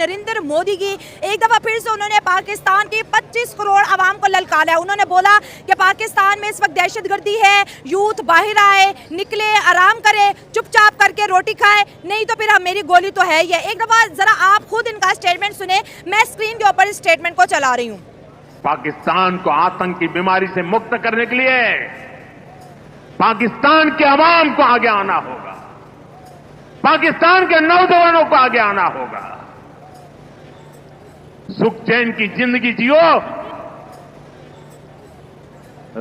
नरेंद्र मोदी की। एक दफा फिर से उन्होंने पाकिस्तान की 25 करोड़ आवाम को ललकारा। उन्होंने बोला कि पाकिस्तान में इस वक्त दहशतगर्दी है, यूथ बाहर आए, निकले, आराम करे, चुपचाप करके रोटी खाए, नहीं तो फिर हम मेरी गोली तो है ही है। एक दफा जरा आप खुद इनका स्टेटमेंट सुने, मैं स्क्रीन के ऊपर इस स्टेटमेंट को चला रही हूँ। पाकिस्तान को आतंक की बीमारी से मुक्त करने के लिए पाकिस्तान के अवाम को आगे आना होगा, पाकिस्तान के नौजवानों को आगे आना होगा। सुख चैन की जिंदगी जियो,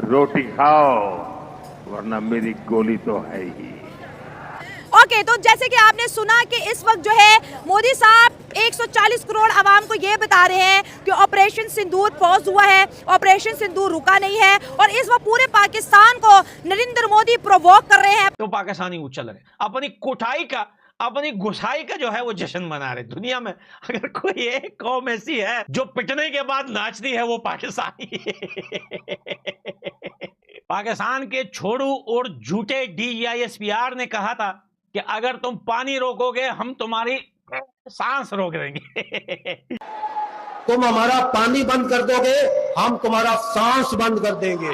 रोटी खाओ, वरना मेरी गोली तो है ही। ओके, तो जैसे कि आपने सुना कि इस वक्त जो है मोदी साहब 140 करोड़ आवाम को ये बता रहे हैं कि ऑपरेशन सिंदूर पॉज हुआ है, ऑपरेशन सिंदूर रुका नहीं है, और इस वक्त पूरे पाकिस्तान को नरेंद्र मोदी प्रोवोक कर रहे हैं। तो पाकिस्तानी उछल रहे, अपनी कुटाई का, अपनी घुसाई का जो है वो जश्न मना रहे। दुनिया में अगर कोई एक कौम ऐसी है जो पिटने के बाद नाचती है, वो पाकिस्तानी पाकिस्तान के छोड़ू और झूठे DGISPR ने कहा था कि अगर तुम पानी रोकोगे हम तुम्हारी सांस रोक देंगे तुम हमारा पानी बंद कर दोगे, हम तुम्हारा सांस बंद कर देंगे।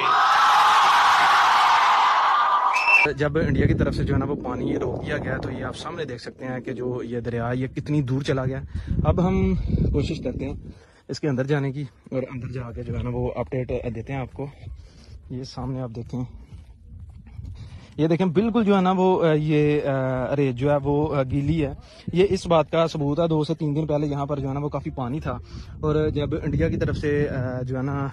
जब इंडिया की तरफ से जो है ना वो पानी रोक दिया गया, तो ये आप सामने देख सकते हैं कि जो ये दरिया ये कितनी दूर चला गया। अब हम कोशिश करते हैं इसके अंदर जाने की, और अंदर जाके जो है ना वो अपडेट देते हैं आपको। ये सामने आप देखें, ये देखें बिल्कुल जो है ना वो ये रेत जो है वो गीली है। ये इस बात का सबूत है, 2 से 3 दिन पहले यहाँ पर जो है ना वो काफ़ी पानी था, और जब इंडिया की तरफ से जो है ना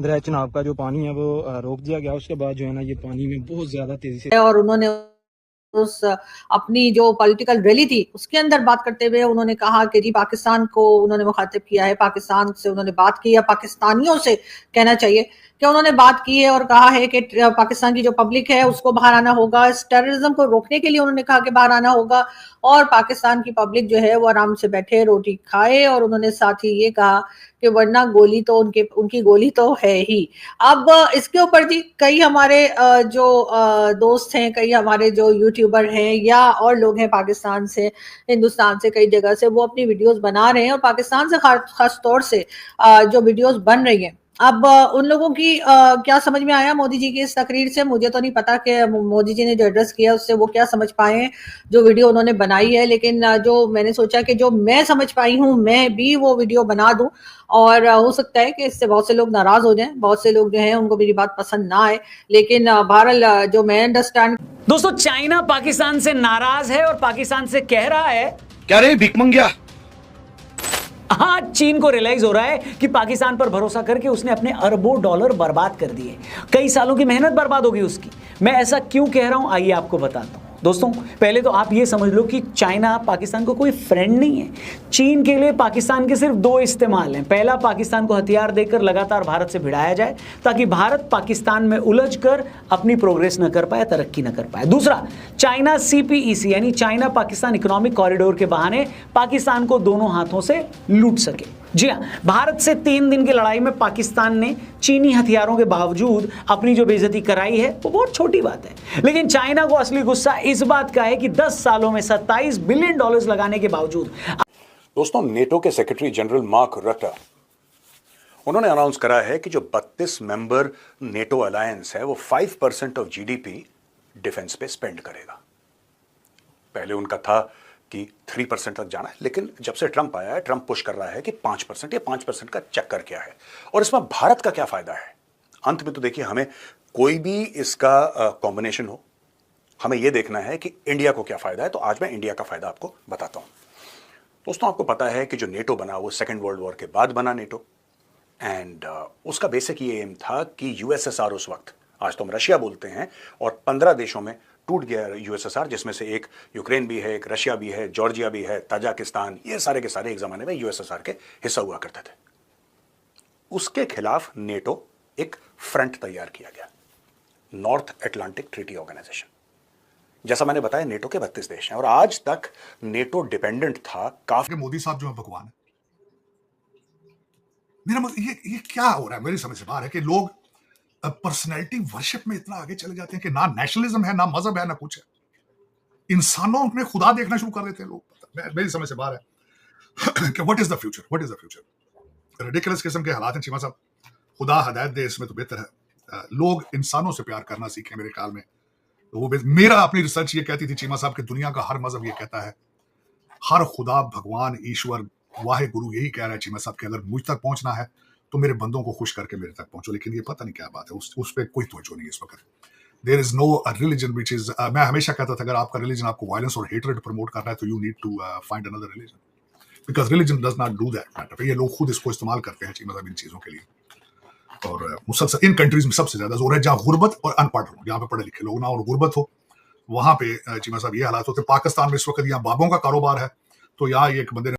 दरिया चनाब का जो पानी है वो रोक दिया गया, उसके बाद जो है ना ये पानी में बहुत ज़्यादा तेज़ी से, और उन्होंने उस अपनी जो पॉलिटिकल रैली थी उसके अंदर बात करते हुए उन्होंने कहा कि जी पाकिस्तान को उन्होंने मुखातिब किया है, पाकिस्तान से उन्होंने बात की है, पाकिस्तानियों से कहना चाहिए कि उन्होंने बात की है और कहा है कि पाकिस्तान की जो पब्लिक है उसको बाहर आना होगा। इस टेररिज्म को रोकने के लिए उन्होंने कहा कि बाहर आना होगा, और पाकिस्तान की पब्लिक जो है वो आराम से बैठे रोटी खाए, और उन्होंने साथ ही ये कहा कि वरना गोली तो उनकी गोली तो है ही। अब इसके ऊपर जी कई हमारे जो दोस्त हैं, कई हमारे जो यूट्यूबर हैं या और लोग हैं पाकिस्तान से, हिंदुस्तान से, कई जगह से वो अपनी वीडियोस बना रहे हैं, और पाकिस्तान से खास तौर से जो वीडियोस बन रही हैं। अब उन लोगों की क्या समझ में आया मोदी जी की इस तकरीर से, मुझे तो नहीं पता कि मोदी जी ने जो एड्रेस किया उससे वो क्या समझ पाए हैं, जो वीडियो उन्होंने बनाई है। लेकिन जो मैंने सोचा कि जो मैं समझ पाई हूँ मैं भी वो वीडियो बना दूं, और हो सकता है कि इससे बहुत से लोग नाराज हो जाएं, बहुत से लोग जो हैं उनको मेरी बात पसंद ना आए, लेकिन बहरहाल जो मैं अंडरस्टैंड। दोस्तों, चाइना पाकिस्तान से नाराज है और पाकिस्तान से कह रहा है, क्या रे भिख मंगिया। हाँ, चीन को रियलाइज हो रहा है कि पाकिस्तान पर भरोसा करके उसने अपने अरबों डॉलर बर्बाद कर दिए, कई सालों की मेहनत बर्बाद होगी उसकी। मैं ऐसा क्यों कह रहा हूं, आइए आपको बताता हूं। दोस्तों, पहले तो आप ये समझ लो कि चाइना पाकिस्तान को कोई फ्रेंड नहीं है। चीन के लिए पाकिस्तान के सिर्फ 2 इस्तेमाल हैं। पहला, पाकिस्तान को हथियार देकर लगातार भारत से भिड़ाया जाए ताकि भारत पाकिस्तान में उलझ कर अपनी प्रोग्रेस न कर पाए, तरक्की न कर पाए। दूसरा, चाइना CPEC यानी चाइना पाकिस्तान इकोनॉमिक कॉरिडोर के बहाने पाकिस्तान को दोनों हाथों से लूट सके। जी हाँ, भारत से 3 दिन की लड़ाई में पाकिस्तान ने चीनी हथियारों के बावजूद अपनी जो बेइज्जती कराई है वो बहुत छोटी बात है। लेकिन चाइना को असली गुस्सा इस बात का है कि 10 सालों में $27 बिलियन लगाने के बावजूद। दोस्तों, नेटो के सेक्रेटरी जनरल मार्क रटा उन्होंने अनाउंस करा है कि जो 32 मेंबर नेटो अलायंस है वो 5% ऑफ GDP डिफेंस पे स्पेंड करेगा। पहले उनका था कि 3% तक जाना है, लेकिन जब से ट्रंप आया है, ट्रंप पुश कर रहा है कि 5%, या 5% का चक्कर क्या है और इसमें भारत का क्या फायदा है। अंत में तो देखिए, हमें कोई भी इसका कॉम्बिनेशन हो, हमें यह देखना है कि इंडिया को क्या फायदा है। तो आज मैं इंडिया का फायदा आपको बताता हूं। दोस्तों, आपको पता है कि जो नेटो बना वो सेकेंड वर्ल्ड वॉर के बाद बना नेटो, एंड उसका बेसिक ये एम था कि USSR उस वक्त, आज तो हम रशिया बोलते हैं, और 15 देशों में टूट गया USSR, जिसमें से एक यूक्रेन भी है, एक रशिया भी है, जॉर्जिया भी है, ताजिकिस्तान, ये सारे के सारे एक जमाने में USSR के हिस्सा हुआ करते थे। उसके खिलाफ नेटो एक फ्रंट तैयार किया गया, नॉर्थ अटलांटिक ट्रीटी ऑर्गेनाइजेशन। जैसा मैंने बताया, नेटो के 32 देश हैं, और आज तक नेटो डिपेंडेंट था काफी। मोदी साहब जो है भगवान है। मेरा मतलब ये क्या हो रहा है, मेरी समझ से बाहर है कि लोग पर्सनैलिटी वर्शिप में इतना आगे चले जाते हैं कि ना नेशनलिज्म है, ना मजहब है, ना कुछ है। इंसानों में खुदा देखना शुरू कर देते हैं लोग। मेरी समझ से बाहर है। कि what is the future, ridiculous किस्म के हालात हैं चीमा साहब। खुदा हदायत दे, इसमें तो बेहतर है लोग इंसानों से प्यार करना सीखें मेरे ख्याल में। तो वो मेरा अपनी रिसर्च ये कहती थी चीमा साहब कि दुनिया का हर मजहब ये कहता है, हर खुदा, भगवान, ईश्वर, वाहे गुरु यही कह रहा है चीमा साहब कि अगर मुझ तक पहुंचना है तो मेरे बंदों को खुश करके मेरे तक पहुंचो। लेकिन ये पता नहीं क्या बात है, उस पर कोई तवज्जो नहीं है इस वक्त। There is no religion which is, मैं हमेशा कहता था अगर आपका रिलीजन आपको वायलेंस और हेटरेड प्रमोट कर रहा है तो you need to find another religion, because religion does not do that matter. ये लोग खुद इसको इस्तेमाल करते हैं चीमा साहब इन चीजों के लिए। और मुसलसल इन कंट्रीज में सबसे ज्यादा जोर है जहाँ गुर्बत और अनपढ़ हो, जहाँ पे पढ़े लिखे लोग ना और गुर्बत हो, वहां पे चीमा साहब ये हालात होते हैं। पाकिस्तान में इस वक्त यहाँ बाबों का कारोबार है, तो यहाँ एक बंदे ने